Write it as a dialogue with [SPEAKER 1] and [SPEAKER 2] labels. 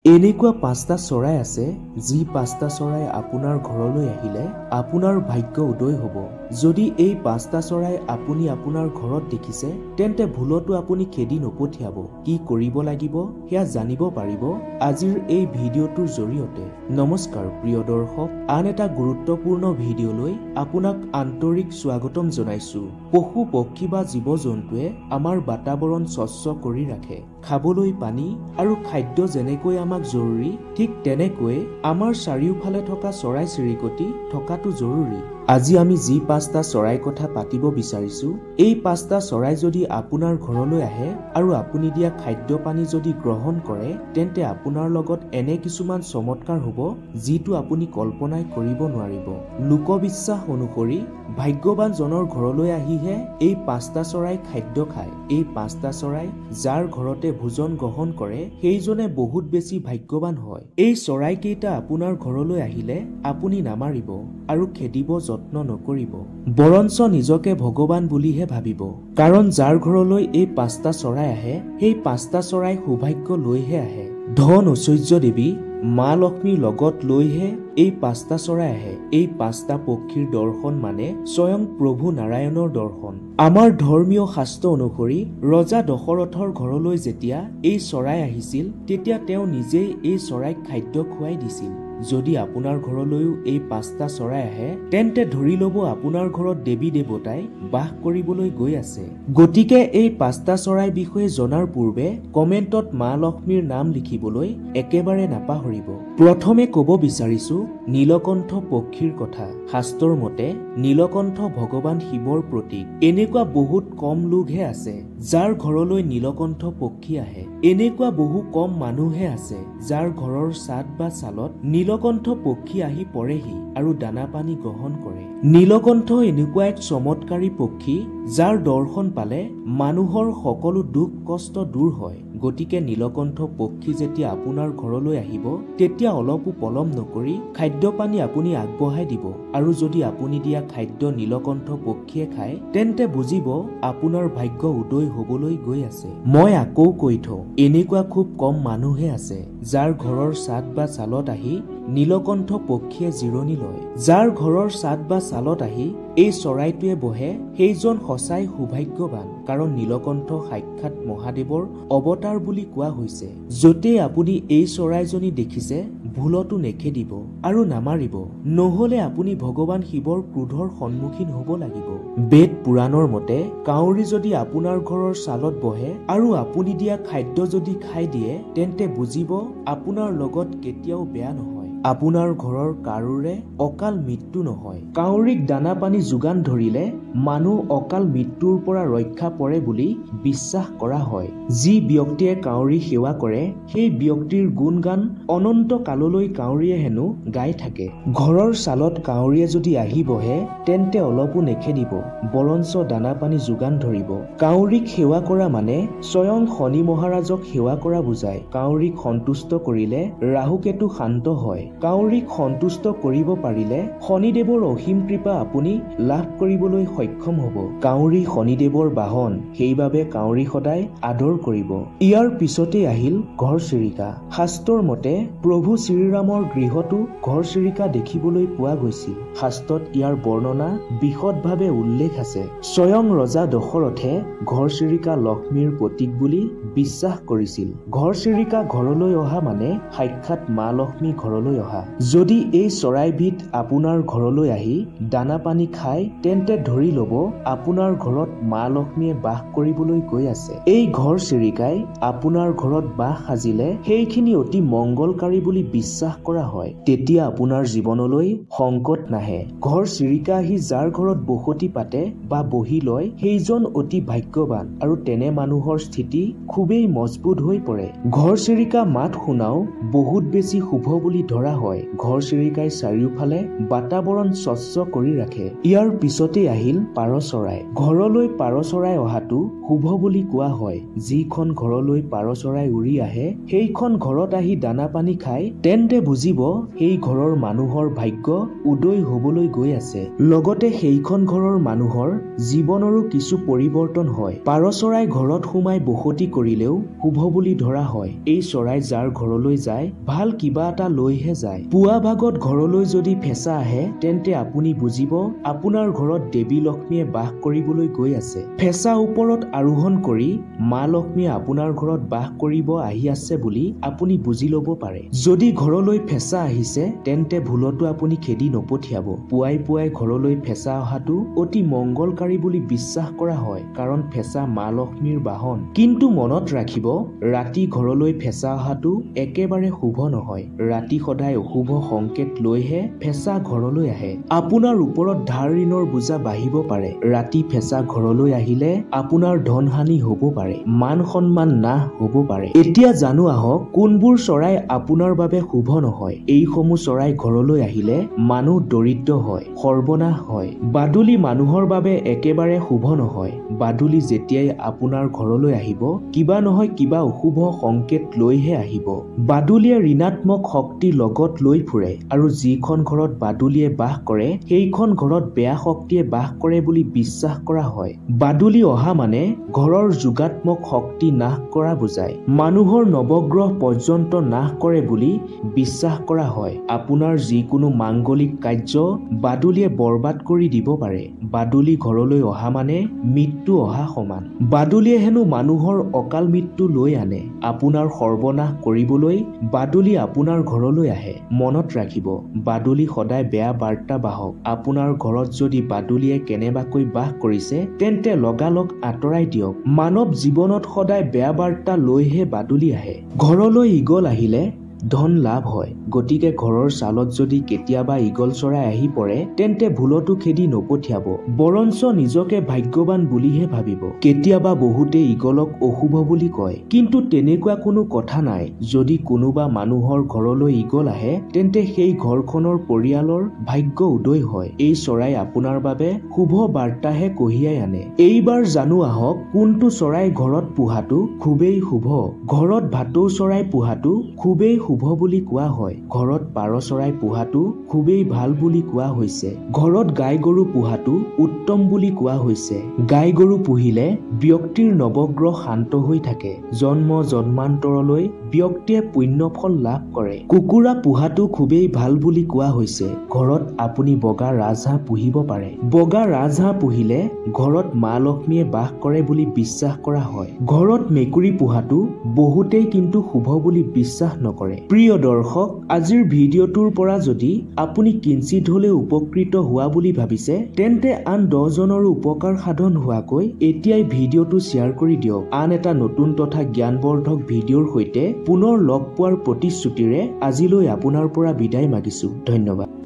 [SPEAKER 1] এনেকুৱা পাঁচটা চৰাই আছে যি পাঁচটা চৰাই আপোনাৰ ঘৰলৈ আহিলে আপোনাৰ ভাগ্য উদয় হ'ব। যদি এই পাঁচটা চৰাই আপুনি আপোনাৰ ঘৰত দেখিছে তেন্তে ভুলতো আপুনি খেদি নপঠিয়াব। কি কৰিব লাগিব সেয়া জানিব পাৰিব আজিৰ এই ভিডিঅ'টোৰ জৰিয়তে। নমস্কাৰ প্ৰিয় দৰ্শক, আন এটা গুৰুত্বপূৰ্ণ ভিডিঅ'লৈ আপোনাক আন্তৰিক স্বাগতম জনাইছো। পশু পক্ষী বা জীৱ-জন্তুৱে আমাৰ বাতাবৰণ স্বচ্ছ কৰি ৰাখে। খাবলৈ পানী আৰু খাদ্য যেনেকৈ আমাক জৰুৰী, ঠিক তেনেকৈ আমাৰ চাৰিওফালে থকা চৰাই-চিৰিকটি থকাটো জৰুৰী। আজি আমি যি পাঁচটা চৰাইৰ কথা পাতিব বিচাৰিছো, এই পাঁচটা চৰাই যদি আপোনাৰ ঘৰলৈ আহে আৰু আপুনি দিয়া খাদ্য পানী যদি গ্ৰহণ কৰে তেন্তে আপোনাৰ লগত এনে কিছুমান চমৎকাৰ হ'ব যিটো আপুনি কল্পনাই কৰিব নোৱাৰিব। লোকবিশ্বাস অনুসৰি ভাগ্যৱানজনৰ ঘৰলৈ আহিহে এই পাঁচটা চৰাই খাদ্য খায়। এই পাঁচটা চৰাই যাৰ ঘৰতে ভোজন গ্ৰহণ কৰে সেইজনে বহুত বেছি ভাগ্যৱান হয়। এই চৰাইকেইটা আপোনাৰ ঘৰলৈ আহিলে আপুনি নামাৰিব আৰু খেদিব যত্ন নকৰিব, বৰঞ্চ নিজকে ভগৱান বুলিহে ভাবিব। কাৰণ যাৰ ঘৰলৈ এই পাঁচটা চৰাই আহে সেই পাঁচটা চৰাই সৌভাগ্য লৈহে আহে। ধন ঐশ্বৰ্য দেৱী মা লক্ষ্মীৰ লগত লৈহে এই পাঁচটা চৰাই আহে। এই পাঁচটা পক্ষীৰ দৰ্শন মানে স্বয়ং প্ৰভু নাৰায়ণৰ দৰ্শন। আমাৰ ধৰ্মীয় শাস্ত্ৰ অনুসৰি ৰজা দশৰথৰ ঘৰলৈ যেতিয়া এই চৰাই আহিছিল তেতিয়া তেওঁ নিজেই এই চৰাইক খাদ্য খুৱাই দিছিল। যদি আপোনাৰ ঘৰলৈও এই পাঁচটা চৰাই আহে তেন্তে ধৰি ল'ব আপোনাৰ ঘৰত দেৱী দেৱতাই বাস কৰিবলৈ গৈ আছে। গতিকে এই পাঁচটা চৰাইৰ বিষয়ে জনাৰ পূৰ্বে কমেণ্টত মা লক্ষ্মীৰ নাম লিখিবলৈ একেবাৰে নাপাহৰিব। প্ৰথমে ক'ব বিচাৰিছো নীলকণ্ঠ পক্ষীৰ কথা। শাস্ত্ৰৰ মতে নীলকণ্ঠ ভগৱান শিৱৰ প্ৰতীক। এনেকুৱা বহুত কম লোকহে আছে যাৰ ঘৰলৈ নীলকণ্ঠ পক্ষী আহে। এনেকুৱা বহু কম মানুহহে আছে যাৰ ঘৰৰ ছাদ বা ছালত নীলকণ্ঠ পক্ষী আহি পৰেহি আৰু দানা পানী গ্ৰহণ কৰে। নীলকণ্ঠ এনেকুৱা এক চমৎকাৰী পক্ষী যাৰ দৰ্শন পালে মানুহৰ সকলো দুখ কষ্ট দূৰ হয়। গতিকে নীলকণ্ঠ পক্ষী যেতিয়া আপোনাৰ ঘৰলৈ আহিব তেতিয়া অলপো পলম নকৰি খাদ্য পানী আপুনি আগবঢ়াই দিব। আৰু যদি আপুনি দিয়া খাদ্য নীলকণ্ঠ পক্ষীয়ে খায় তেন্তে বুজিব আপোনাৰ ভাগ্য উদয় হবলৈ গৈ আছে। মই আকৌ কৈ থওঁ, এনেকুৱা খুব কম মানুহে আছে যাৰ ঘৰৰ ছাদ বা ছালত আহি নীলকণ্ঠ পক্ষীয়ে জিৰণি লয়। যাৰ ঘৰৰ ছাদ বা ছালত আহি এই চৰাইটোৱে বহে সেইজন সঁচাই সৌভাগ্যৱান। কাৰণ নীলকণ্ঠ সাক্ষাৎ মহাদেৱৰ অৱতাৰ বুলি কোৱা হৈছে। য'তেই আপুনি এই চৰাইজনী দেখিছে ভুলতো নেখেদিব আৰু নামাৰিব, নহলে আপুনি ভগৱান শিৱৰ ক্ৰোধৰ সন্মুখীন হ'ব লাগিব। বেদ পুৰাণৰ মতে কাউৰী যদি আপোনাৰ ঘৰৰ ছালত বহে আৰু আপুনি দিয়া খাদ্য যদি খাই দিয়ে তেন্তে বুজিব আপোনাৰ লগত কেতিয়াও বেয়া নহয়। আপোনাৰ ঘৰৰ কাৰোৰে অকাল মৃত্যু নহয়। কাউৰীক দানা পানী যোগান ধৰিলে মানুহ অকাল মৃত্যুৰ পৰা ৰক্ষা পৰে বুলি বিশ্বাস কৰা হয়। যি ব্যক্তিয়ে কাউৰী সেৱা কৰে সেই ব্যক্তিৰ গুণগান অনন্ত কাললৈ কাউৰীয়ে হেনো গাই থাকে। ঘৰৰ ছালত কাউৰীয়ে যদি আহি বহে তেন্তে অলপো নেখেদিব, বৰঞ্চ দানা পানী যোগান ধৰিব। কাউৰীক সেৱা কৰা মানে স্বয়ং শনি মহাৰাজক সেৱা কৰা বুজায়। কাউৰীক সন্তুষ্ট কৰিলে ৰাহুকেতু শান্ত হয়। কাউৰীক সন্তুষ্ট কৰিব পাৰিলে শনিদেৱৰ অসীম কৃপা আপুনি লাভ কৰিবলৈ সক্ষম হ'ব। কাউৰী শনিদেৱৰ বাহন, সেইবাবে কাউৰী সদায় আদৰ কৰিব। ইয়াৰ পিছতে আহিল ঘৰচিৰিকা। শাস্ত্ৰৰ মতে প্ৰভু শ্ৰীৰামৰ গৃহতো ঘৰচিৰিকা দেখিবলৈ পোৱা গৈছিল। শাস্ত্ৰত ইয়াৰ বৰ্ণনা বিশদভাৱে উল্লেখ আছে। স্বয়ং ৰজা দশৰথে ঘৰচিৰিকা লক্ষ্মীৰ প্ৰতীক বুলি বিশ্বাস কৰিছিল। ঘৰচিৰিকা ঘৰলৈ অহা মানে সাক্ষাৎ মা লক্ষ্মী ঘৰলৈ অহা। যদি এই চৰাইবিধ আপোনাৰ ঘৰলৈ আহি দানা পানী খায় তেন্তে ধৰি ল'ব আপোনাৰ ঘৰত মা লক্ষ্মীয়ে বাস কৰিবলৈ গৈ আছে। এই ঘৰচিৰিকাই আপোনাৰ ঘৰত বাস সাজিলে সেইখিনি অতি মংগলকাৰী বুলি বিশ্বাস কৰা হয়। তেতিয়া আপোনাৰ জীৱনলৈ সংকট নাহে। ঘৰচিৰিকা আহি যাৰ ঘৰত বসতি পাতে বা বহি লয় সেইজন অতি ভাগ্যৱান আৰু তেনে মানুহৰ স্থিতি খুবেই মজবুত হৈ পৰে। ঘৰচিৰিকা মাত শুনাও বহুত বেছি শুভ বুলি ধৰা কৰা হয়। ঘৰচিৰিকাই চাৰিওফালে বাতাবৰণ স্বচ্ছ কৰি ৰাখে। ইয়াৰ পিছতেই আহিল পাৰ চৰাই। ঘৰলৈ পাৰ চৰাই অহাটো শুভ বুলি কোৱা হয়। যিখন ঘৰলৈ পাৰ চৰাই উৰি আহে সেইখন ঘৰত আহি দানা পানী খায় তেন্তে বুজিব সেই ঘৰৰ মানুহৰ ভাগ্য উদয় হবলৈ গৈ আছে। লগতে সেইখন ঘৰৰ মানুহৰ জীৱনৰো কিছু পৰিৱৰ্তন হয়। পাৰ চৰাই ঘৰত সোমাই বসতি কৰিলেও শুভ বুলি ধৰা হয়। এই চৰাই যাৰ ঘৰলৈ যায় ভাল কিবা এটা লৈহে যায়। পুৱা ভাগত ঘৰলৈ যদি ফেঁচা আহে তেন্তে আপুনি বুজিব আপোনাৰ ঘৰত দেৱী লক্ষ্মীয়ে বাস কৰিবলৈ গৈ আছে। ফেঁচা ওপৰত আৰোহণ কৰি মা লক্ষ্মীয়ে আপোনাৰ ঘৰত বাস কৰিব আহি আছে বুলি আপুনি বুজি ল'ব পাৰে। যদি ঘৰলৈ ফেঁচা আহিছে তেন্তে ভুলতো আপুনি খেদি নপঠিয়াব। পুৱাই পুৱাই ঘৰলৈ ফেঁচা অহাটো অতি মংগলকাৰী বুলি বিশ্বাস কৰা হয়, কাৰণ ফেঁচা মা লক্ষ্মীৰ বাহন। কিন্তু মনত ৰাখিব ৰাতি ঘৰলৈ ফেঁচা অহাটো একেবাৰে শুভ নহয়। ৰাতি সদায় অশুভ সংকেত লৈহে ফেঁচা ঘৰলৈ আহে। আপোনাৰ ওপৰত ধাৰ ঋণৰ বোজা বাঢ়িব পাৰে। ৰাতি ফেঁচা ঘৰলৈ আহিলে আপোনাৰ ধন হানি হ'ব পাৰে, মান সন্মান নাশ হ'ব পাৰে। এতিয়া জানো আহক কোনবোৰ চৰাই আপোনাৰ বাবে শুভ নহয়। এইসমূহ চৰাই ঘৰলৈ আহিলে মানুহ দৰিদ্ৰ হয়, সৰ্বনাশ হয়। বাদুলি মানুহৰ বাবে একেবাৰে শুভ নহয়। বাদুলি যেতিয়াই আপোনাৰ ঘৰলৈ আহিব কিবা নহয় কিবা অশুভ সংকেত লৈহে আহিব। বাদুলিয়ে ঋণাত্মক শক্তি লগত লৈ ফুৰে আৰু যিখন ঘৰত বাদুলিয়ে বাস কৰে সেইখন ঘৰত বেয়া শক্তিয়ে বাস কৰে বুলি বিশ্বাস কৰা হয়। বাদুলি অহা মানে ঘৰৰ যোগাত্মক শক্তি নাশ কৰা বুজায়। মানুহৰ নৱগ্ৰহ পৰ্যন্ত নাশ কৰে বুলি বিশ্বাস কৰা হয়। আপোনাৰ যিকোনো মাংগলিক কাৰ্য বাদুলিয়ে বৰবাদ কৰি দিব পাৰে। বাদুলি ঘৰলৈ অহা মানে মৃত্যু অহা সমান। বাদুলিয়ে হেনো মানুহৰ অকাল মৃত্যু লৈ আনে। আপোনাৰ সৰ্বনাশ কৰিবলৈ বাদুলি আপোনাৰ ঘৰলৈ আহে। মনত ৰাখিব বাদুলি সদায় বেয়া বাৰ্তা বাহক। আপোনাৰ ঘৰত যদি বাদুলিয়ে কেনেবাকৈ বাস কৰিছে তেন্তে লগালগ আঁতৰাই দিয়ক। মানৱ জীৱনত সদায় বেয়া বাৰ্তা লৈহে বাদুলি আহে। ঘৰলৈ ঈগল আহিলে ধন লাভ হয়। গতিকে ঘৰৰ চালত যদি কেতিয়াবা ঈগল চৰাই আহি পৰে তেন্তে ভুলতো খেদি নপঠিয়াব, বৰঞ্চ নিজকে ভাগ্যৱান বুলিহে ভাবিব। কেতিয়াবা বহুতে ঈগলক অশুভ বুলি কয়, কিন্তু তেনেকুৱা কোনো কথা নাই। যদি কোনোবা মানুহৰ ঘৰলৈ ঈগল আহে তেন্তে সেই ঘৰখনৰ পৰিয়ালৰ ভাগ্য উদয় হয়। এই চৰাই আপোনাৰ বাবে শুভ বাৰ্তাহে কঢ়িয়াই আনে। এইবাৰ জানো আহক কোনটো চৰাই ঘৰত পোহাটো খুবেই শুভ। ঘৰত ভাটৌ চৰাই পোহাটো খুবেই শুভ বুলি কোৱা হয়। ঘৰত পাৰ চৰাই পোহাটো খুবেই ভাল বুলি কোৱা হৈছে। ঘৰত গাই গৰু পোহাটো উত্তম বুলি কোৱা হৈছে। গাই গৰু পুহিলে ব্যক্তিৰ নৱগ্ৰহ শান্ত হৈ থাকে। জন্ম জন্মান্তৰলৈ ব্যক্তিয়ে পুণ্যফল লাভ কৰে। কুকুৰা পোহাটো খুবেই ভাল বুলি কোৱা হৈছে। ঘৰত আপুনি বগা ৰাজহাঁহ পুহিব পাৰে। বগা ৰাজহাঁহ পুহিলে ঘৰত মা লক্ষ্মীয়ে বাস কৰে বুলি বিশ্বাস কৰা হয়। ঘৰত মেকুৰী পোহাটো বহুতেই কিন্তু শুভ বুলি বিশ্বাস নকৰে। প্ৰিয় দৰ্শক, আজিৰ ভিডিঅ'টোৰ পৰা যদি আপুনি কিঞ্চিত হ'লেও উপকৃত হোৱা বুলি ভাবিছে তেন্তে আন 10 জনৰো উপকাৰ সাধন হোৱাকৈ এতিয়াই ভিডিঅ'টো শ্বেয়াৰ কৰি দিয়ক। আন এটা নতুন তথা জ্ঞানবৰ্ধক ভিডিঅ'ৰ সৈতে পুনৰ লগ পোৱাৰ প্ৰতিশ্ৰুতিৰে আজিলৈ আপোনাৰ পৰা বিদায় মাগিছো। ধন্যবাদ।